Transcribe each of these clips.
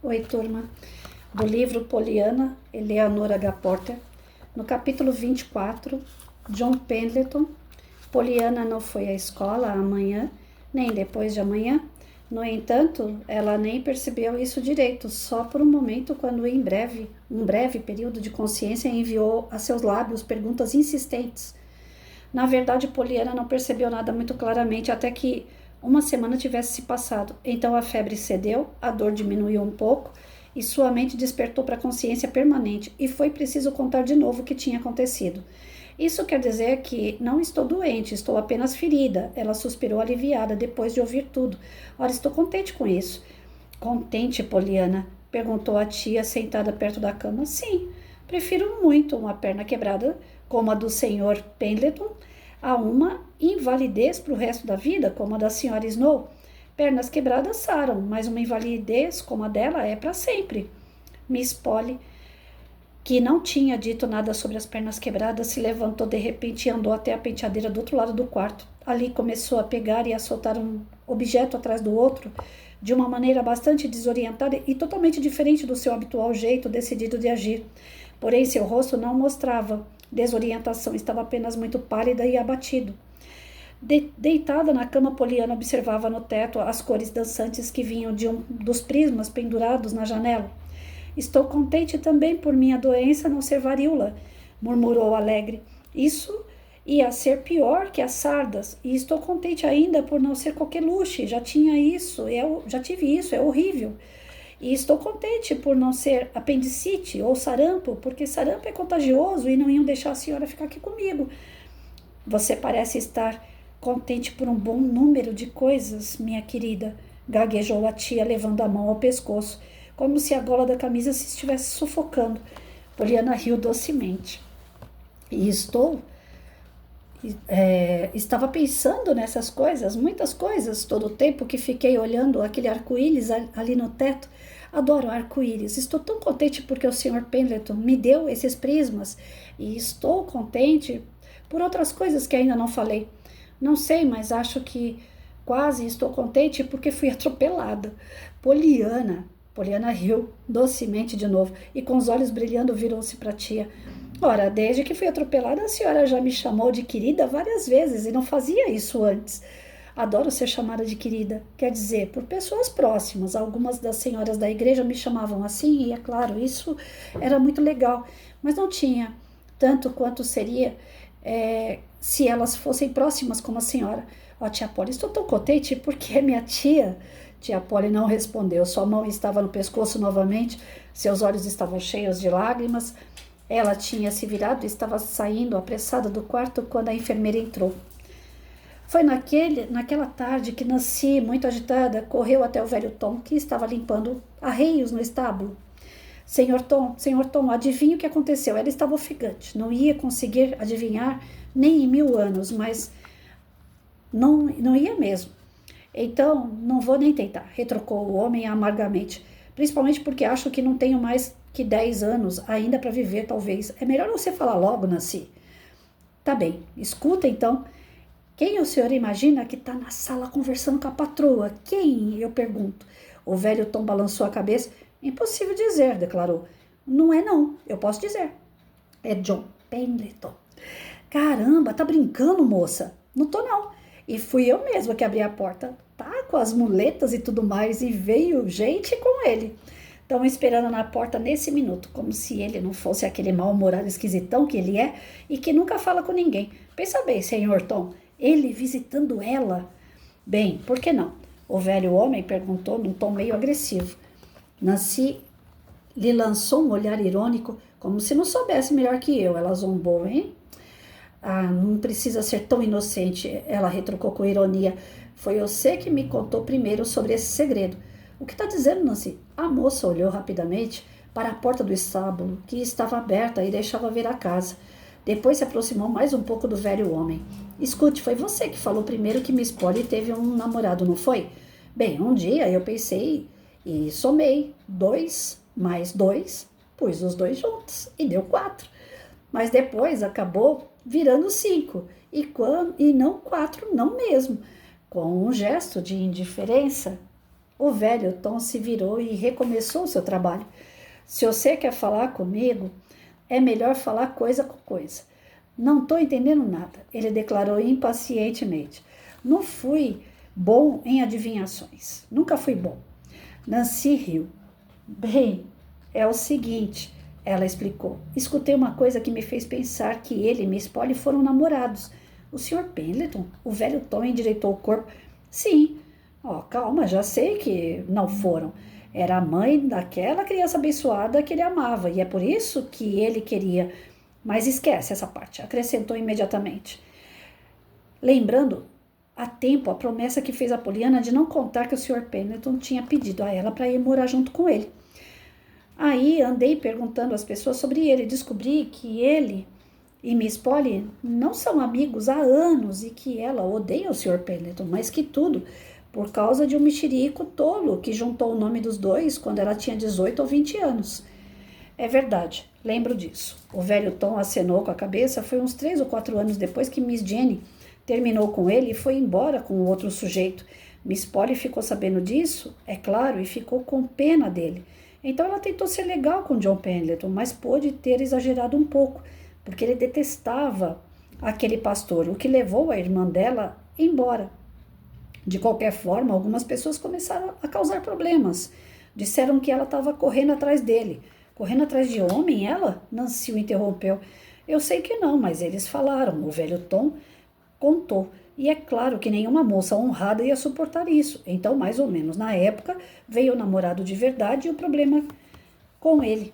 Oi, turma, do livro Poliana, Eleanor H. Porter, no capítulo 24, John Pendleton. Poliana não foi à escola amanhã, nem depois de amanhã. No entanto, ela nem percebeu isso direito, só por um momento, quando um breve período de consciência enviou a seus lábios perguntas insistentes. Na verdade, Poliana não percebeu nada muito claramente até que uma semana tivesse se passado. Então a febre cedeu, a dor diminuiu um pouco e sua mente despertou para a consciência permanente e foi preciso contar de novo o que tinha acontecido. Isso quer dizer que não estou doente, estou apenas ferida. Ela suspirou aliviada depois de ouvir tudo. Ora, estou contente com isso. Contente, Poliana? Perguntou a tia sentada perto da cama. Sim, prefiro muito uma perna quebrada como a do Sr. Pendleton a uma invalidez para o resto da vida, como a da Sra. Snow. Pernas quebradas saram, mas uma invalidez como a dela é para sempre. Miss Polly, que não tinha dito nada sobre as pernas quebradas, se levantou de repente e andou até a penteadeira do outro lado do quarto. Ali começou a pegar e a soltar um objeto atrás do outro, de uma maneira bastante desorientada e totalmente diferente do seu habitual jeito decidido de agir. Porém, seu rosto não mostrava desorientação, estava apenas muito pálida e abatido. Deitada na cama, Poliana observava no teto as cores dançantes que vinham de um dos prismas pendurados na janela. Estou contente também por minha doença não ser varíola, murmurou alegre. Isso ia ser pior que as sardas, e estou contente ainda por não ser coqueluche. Já tive isso, é horrível. E estou contente por não ser apendicite ou sarampo, porque sarampo é contagioso e não iam deixar a senhora ficar aqui comigo. Você parece estar contente por um bom número de coisas, minha querida, gaguejou a tia, levando a mão ao pescoço, como se a gola da camisa se estivesse sufocando. Poliana riu docemente. E estava pensando nessas coisas, muitas coisas, todo o tempo que fiquei olhando aquele arco-íris ali no teto. Adoro arco-íris. Estou tão contente porque o Sr. Pendleton me deu esses prismas. E estou contente por outras coisas que ainda não falei. Não sei, mas acho que quase estou contente porque fui atropelada. Poliana riu docemente de novo e com os olhos brilhando virou-se para a tia. Ora, desde que fui atropelada, a senhora já me chamou de querida várias vezes e não fazia isso antes. Adoro ser chamada de querida, quer dizer, por pessoas próximas. Algumas das senhoras da igreja me chamavam assim e, é claro, isso era muito legal, mas não tinha tanto quanto seria se elas fossem próximas como a senhora. Ó, tia Polly, estou tão contente porque é minha tia. Tia Polly não respondeu, sua mão estava no pescoço novamente, seus olhos estavam cheios de lágrimas. Ela tinha se virado e estava saindo apressada do quarto quando a enfermeira entrou. Foi naquela tarde que Nancy, muito agitada, correu até o velho Tom, que estava limpando arreios no estábulo. Senhor Tom, adivinhe o que aconteceu. Ela estava ofegante. Não ia conseguir adivinhar nem em 1000 anos, mas não ia mesmo. Então, não vou nem tentar, retrucou o homem amargamente. Principalmente porque acho que não tenho mais que 10 anos ainda para viver, talvez. É melhor você falar logo, Nancy. Tá bem, escuta então. Quem o senhor imagina que está na sala conversando com a patroa? Quem? Eu pergunto. O velho Tom balançou a cabeça. Impossível dizer, declarou. Não é não, eu posso dizer. É John Pendleton. Caramba, tá brincando, moça? Não tô não. E fui eu mesma que abri a porta. Tá com as muletas e tudo mais, e veio gente com ele. Estão esperando na porta nesse minuto, como se ele não fosse aquele mal-humorado esquisitão que ele é e que nunca fala com ninguém. Pensa bem, senhor Tom, ele visitando ela. Bem, por que não? O velho homem perguntou num tom meio agressivo. Nancy lhe lançou um olhar irônico, como se não soubesse melhor que eu. Ela zombou, hein? Ah, não precisa ser tão inocente, ela retrucou com ironia. Foi você que me contou primeiro sobre esse segredo. O que está dizendo, Nancy? A moça olhou rapidamente para a porta do estábulo, que estava aberta e deixava ver a casa. Depois se aproximou mais um pouco do velho homem. Escute, foi você que falou primeiro que Miss Polly teve um namorado, não foi? Bem, um dia eu pensei e somei 2 mais 2, pus os dois juntos e deu 4. Mas depois acabou virando 5 e não 4, não mesmo. Com um gesto de indiferença, O velho Tom se virou e recomeçou o seu trabalho. Se você quer falar comigo, é melhor falar coisa com coisa. Não estou entendendo nada, ele declarou impacientemente. Não fui bom em adivinhações. Nunca fui bom. Nancy riu. Bem, é o seguinte, ela explicou. Escutei uma coisa que me fez pensar que ele e Miss Polly foram namorados. O Sr. Pendleton? O velho Tom endireitou o corpo. Sim. Calma, já sei que não foram. Era a mãe daquela criança abençoada que ele amava, e é por isso que ele queria. Mas esquece essa parte, acrescentou imediatamente. Lembrando a tempo a promessa que fez a Poliana de não contar que o Sr. Pendleton tinha pedido a ela para ir morar junto com ele. Aí andei perguntando às pessoas sobre ele e descobri que ele e Miss Polly não são amigos há anos e que ela odeia o Sr. Pendleton, mais que tudo, por causa de um mexerico tolo que juntou o nome dos dois quando ela tinha 18 ou 20 anos. É verdade, lembro disso. O velho Tom acenou com a cabeça. Foi uns 3 ou 4 anos depois que Miss Jenny terminou com ele e foi embora com o outro sujeito. Miss Polly ficou sabendo disso, é claro, e ficou com pena dele. Então ela tentou ser legal com John Pendleton, mas pôde ter exagerado um pouco, porque ele detestava aquele pastor, o que levou a irmã dela embora. De qualquer forma, algumas pessoas começaram a causar problemas. Disseram que ela estava correndo atrás dele. Correndo atrás de homem, ela? Nancy o interrompeu. Eu sei que não, mas eles falaram. O velho Tom contou. E é claro que nenhuma moça honrada ia suportar isso. Então, mais ou menos na época, veio o namorado de verdade e o problema com ele.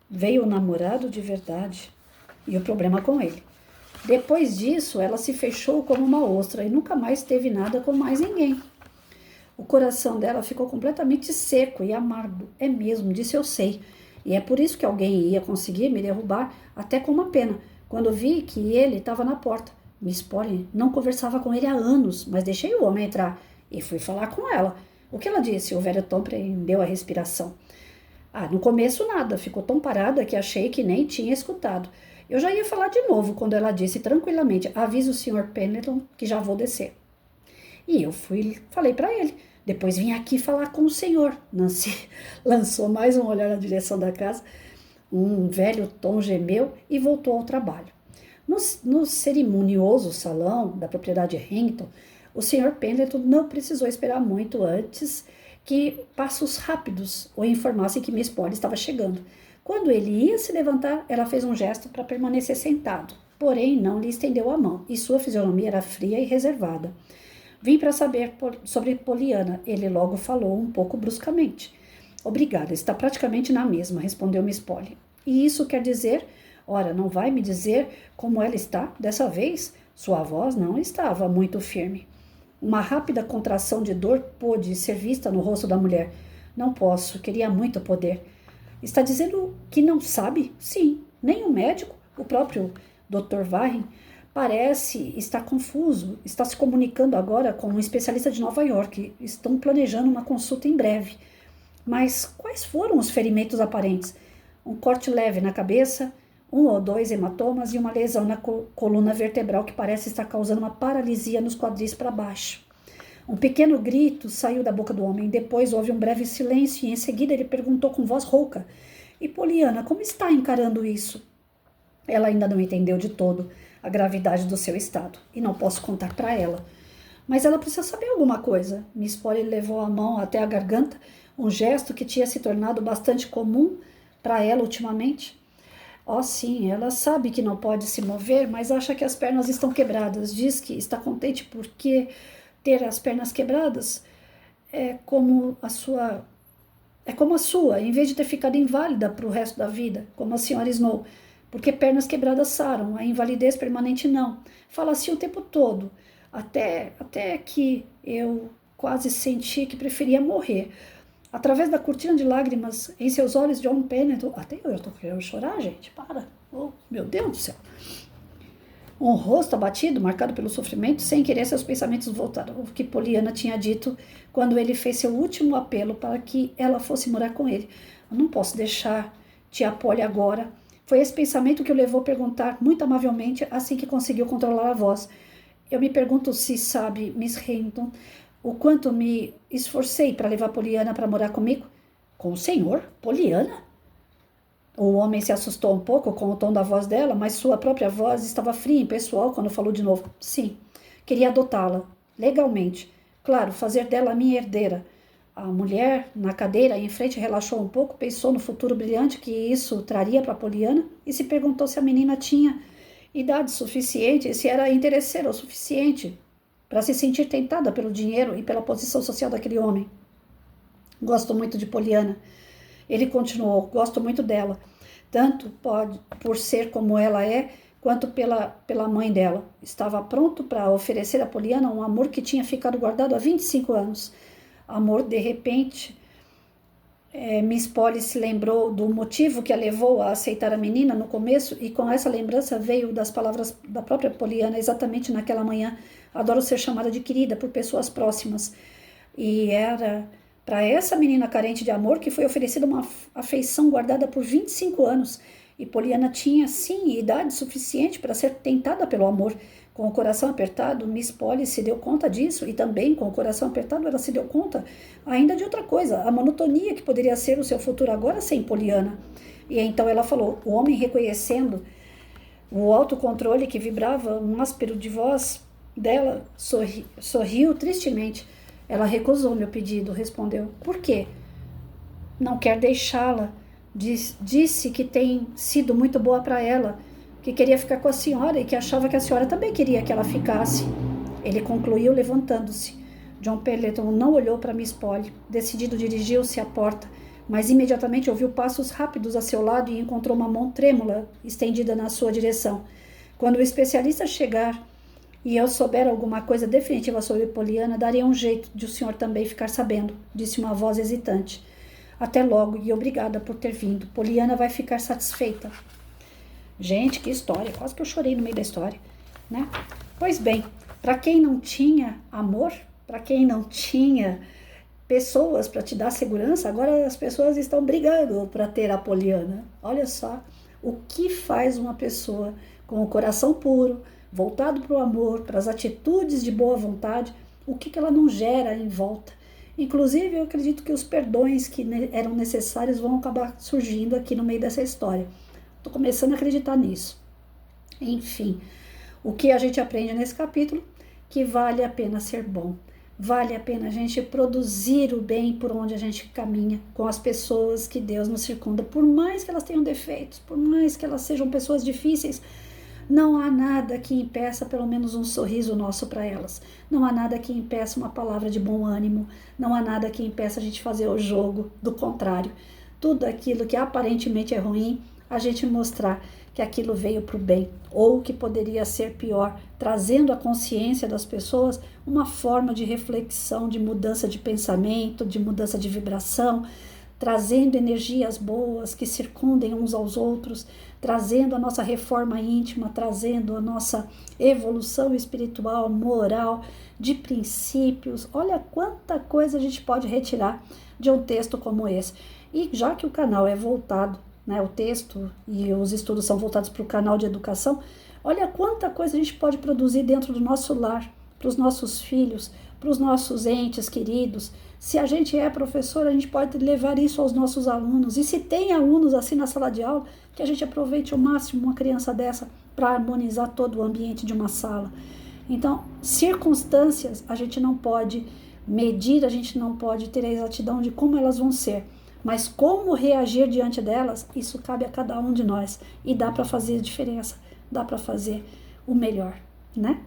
Veio o namorado de verdade e o problema com ele. Depois disso, ela se fechou como uma ostra e nunca mais teve nada com mais ninguém. O coração dela ficou completamente seco e amargo. É mesmo, disse eu sei. E é por isso que alguém ia conseguir me derrubar, até com uma pena, quando vi que ele estava na porta. Miss Polly não conversava com ele há anos, mas deixei o homem entrar e fui falar com ela. O que ela disse? O velho Tom prendeu a respiração. No começo nada, ficou tão parada que achei que nem tinha escutado. Eu já ia falar de novo quando ela disse tranquilamente, avisa o Sr. Pendleton que já vou descer. E eu falei para ele. Depois vim aqui falar com o senhor. Nancy lançou mais um olhar na direção da casa. Um velho Tom gemeu e voltou ao trabalho. No cerimonioso salão da propriedade Hampton, o Sr. Pendleton não precisou esperar muito antes que passos rápidos o informassem que Miss Polly estava chegando. Quando ele ia se levantar, ela fez um gesto para permanecer sentado, porém não lhe estendeu a mão, e sua fisionomia era fria e reservada. Vim para saber sobre Poliana, ele logo falou um pouco bruscamente. Obrigada, está praticamente na mesma, respondeu Miss Polly. E isso quer dizer, ora, não vai me dizer como ela está dessa vez? Sua voz não estava muito firme. Uma rápida contração de dor pôde ser vista no rosto da mulher. Não posso, queria muito poder. Está dizendo que não sabe? Sim, nem o médico, o próprio Dr. Warren, parece estar confuso. Está se comunicando agora com um especialista de Nova York. Estão planejando uma consulta em breve. Mas quais foram os ferimentos aparentes? Um corte leve na cabeça, 1 ou 2 hematomas e uma lesão na coluna vertebral que parece estar causando uma paralisia nos quadris para baixo. Um pequeno grito saiu da boca do homem. Depois houve um breve silêncio e em seguida ele perguntou com voz rouca. E Poliana, como está encarando isso? Ela ainda não entendeu de todo a gravidade do seu estado e não posso contar para ela. Mas ela precisa saber alguma coisa. Miss Polly levou a mão até a garganta, um gesto que tinha se tornado bastante comum para ela ultimamente. Sim, ela sabe que não pode se mover, mas acha que as pernas estão quebradas. Diz que está contente porque ter as pernas quebradas é como a sua, em vez de ter ficado inválida para o resto da vida, como a senhora Snow, porque pernas quebradas saram, a invalidez permanente não. Fala assim o tempo todo, até que eu quase senti que preferia morrer. Através da cortina de lágrimas em seus olhos, John Pendleton... Até eu estou querendo chorar, gente, para. Oh, meu Deus do céu. Um rosto abatido, marcado pelo sofrimento, sem querer seus pensamentos voltaram ao que Poliana tinha dito quando ele fez seu último apelo para que ela fosse morar com ele. Eu não posso deixar tia Polly agora. Foi esse pensamento que o levou a perguntar muito amavelmente assim que conseguiu controlar a voz. Eu me pergunto se sabe, Miss Hampton, o quanto me esforcei para levar Poliana para morar comigo? Com o senhor? Poliana? O homem se assustou um pouco com o tom da voz dela, mas sua própria voz estava fria e pessoal quando falou de novo. Sim, queria adotá-la, legalmente. Claro, fazer dela a minha herdeira. A mulher, na cadeira em frente, relaxou um pouco, pensou no futuro brilhante que isso traria para Poliana e se perguntou se a menina tinha idade suficiente e se era interesseira o suficiente para se sentir tentada pelo dinheiro e pela posição social daquele homem. Gosto muito de Poliana. Ele continuou, gosto muito dela, tanto por ser como ela é, quanto pela mãe dela. Estava pronto para oferecer a Poliana um amor que tinha ficado guardado há 25 anos. Amor, de repente, Miss Polly se lembrou do motivo que a levou a aceitar a menina no começo e com essa lembrança veio das palavras da própria Poliana exatamente naquela manhã. Adoro ser chamada de querida por pessoas próximas. E era para essa menina carente de amor que foi oferecida uma afeição guardada por 25 anos. E Poliana tinha, sim, idade suficiente para ser tentada pelo amor. Com o coração apertado, Miss Polly se deu conta disso e também com o coração apertado ela se deu conta ainda de outra coisa, a monotonia que poderia ser o seu futuro agora sem Poliana. E então ela falou, o homem reconhecendo o autocontrole que vibrava um áspero de voz dela, sorriu tristemente. Ela recusou meu pedido, respondeu. Por quê? Não quer deixá-la. Disse que tem sido muito boa para ela, que queria ficar com a senhora e que achava que a senhora também queria que ela ficasse. Ele concluiu levantando-se. John Pendleton não olhou para Miss Polly. Decidido, dirigiu-se à porta, mas imediatamente ouviu passos rápidos a seu lado e encontrou uma mão trêmula estendida na sua direção. Quando o especialista chegar e eu souber alguma coisa definitiva sobre Poliana, daria um jeito de o senhor também ficar sabendo, disse uma voz hesitante. Até logo e obrigada por ter vindo. Poliana vai ficar satisfeita. Gente, que história. Quase que eu chorei no meio da história, né? Pois bem, para quem não tinha amor, para quem não tinha pessoas para te dar segurança, agora as pessoas estão brigando para ter a Poliana. Olha só o que faz uma pessoa com o coração puro, voltado para o amor, para as atitudes de boa vontade, o que ela não gera em volta. Inclusive, eu acredito que os perdões que eram necessários vão acabar surgindo aqui no meio dessa história. Estou começando a acreditar nisso. Enfim, o que a gente aprende nesse capítulo? Que vale a pena ser bom. Vale a pena a gente produzir o bem por onde a gente caminha, com as pessoas que Deus nos circunda. Por mais que elas tenham defeitos, por mais que elas sejam pessoas difíceis, não há nada que impeça pelo menos um sorriso nosso para elas. Não há nada que impeça uma palavra de bom ânimo. Não há nada que impeça a gente fazer o jogo do contrário. Tudo aquilo que aparentemente é ruim, a gente mostrar que aquilo veio para o bem, ou que poderia ser pior, trazendo à consciência das pessoas uma forma de reflexão, de mudança de pensamento, de mudança de vibração, trazendo energias boas que circundem uns aos outros, trazendo a nossa reforma íntima, trazendo a nossa evolução espiritual, moral, de princípios. Olha quanta coisa a gente pode retirar de um texto como esse. E já que o canal é voltado, né, o texto e os estudos são voltados para o canal de educação, olha quanta coisa a gente pode produzir dentro do nosso lar, para os nossos filhos, para os nossos entes queridos. Se a gente é professor, a gente pode levar isso aos nossos alunos. E se tem alunos assim na sala de aula, que a gente aproveite ao máximo uma criança dessa para harmonizar todo o ambiente de uma sala. Então, circunstâncias a gente não pode medir, a gente não pode ter a exatidão de como elas vão ser. Mas como reagir diante delas, isso cabe a cada um de nós. E dá para fazer a diferença, dá para fazer o melhor, né?